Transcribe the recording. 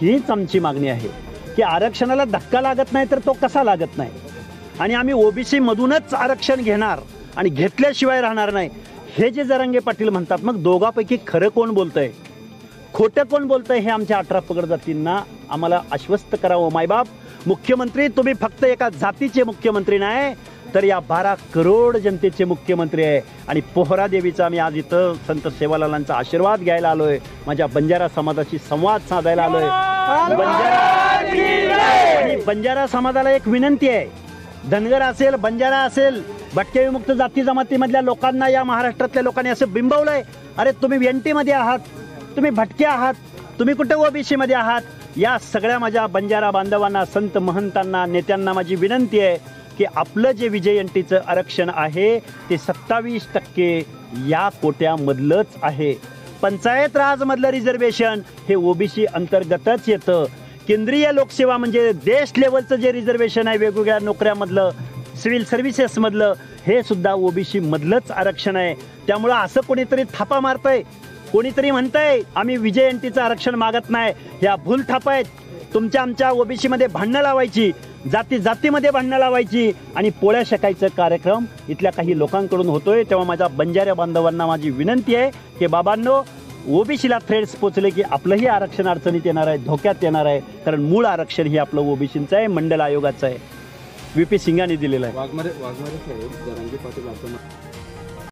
हीच आमची मागणी आहे की आरक्षणाला धक्का लागत नाही तर तो कसा लागत नाही, आणि आम्ही ओबीसी मधूनच आरक्षण घेणार आणि घेतल्याशिवाय राहणार नाही हे जे जरांगे पाटील म्हणतात, मग दोघांपैकी खरं कोण बोलतंय खोटं कोण बोलतंय हे आमच्या 18 पगड जातींना आम्हाला आश्वस्त करावं. मायबाप मुख्यमंत्री तुम्ही फक्त एका जातीचे मुख्यमंत्री नाही तर या 12 करोड जनतेचे मुख्यमंत्री आहे. आणि पोहरा देवीचा आम्ही आज इथं संत सेवालालांचा आशीर्वाद घ्यायला आलोय, माझ्या बंजारा समाजाशी संवाद साधायला आलोय. आणि बंजारा समाजाला एक विनंती आहे, धनगर असेल, बंजारा असेल, भटके विमुक्त जाती जमातीमधल्या लोकांना या महाराष्ट्रातल्या लोकांनी असं बिंबवलंय, अरे तुम्ही एनटी मध्ये आहात, तुम्ही भटके आहात, तुम्ही कुठे ओबीसी मध्ये आहात. या सगळ्या माझ्या बंजारा बांधवांना, संत महंतांना, नेत्यांना माझी विनंती आहे की आपलं जे विजय एनटीचं आरक्षण आहे ते 27% या कोट्यामधलंच आहे. पंचायत राजमधलं रिझर्वेशन हे ओबीसी अंतर्गतच येतं. केंद्रीय लोकसेवा म्हणजे देश लेवलचं जे रिझर्वेशन आहे वेगवेगळ्या नोकऱ्यामधलं, सिव्हिल सर्व्हिसेसमधलं, हे सुद्धा ओबीसी मधलंच आरक्षण आहे. त्यामुळं असं कोणीतरी थापा मारतंय, कोणीतरी म्हणतंय आम्ही विजय एनटीचं आरक्षण मागत नाही, ह्या भूल थापा आहेत. तुमच्या आमच्या ओबीसी मध्ये भांडणं लावायची, जाती जातीमध्ये भांडणं लावायची आणि पोळ्या शेकायचं कार्यक्रम इथल्या काही लोकांकडून होतोय. तेव्हा माझ्या बंजाऱ्या बांधवांना माझी विनंती आहे की बाबांनो, ओबीसीला थ्रेड्स पोचले की आपलंही आरक्षण अडचणीत येणार आहे, धोक्यात येणार आहे. कारण मूळ आरक्षण हे आपलं ओबीसीचं आहे, मंडल आयोगाचं आहे, VP सिंगांनी दिलेलं आहे. वाघमारे साहेब, जरांगे पाटील असं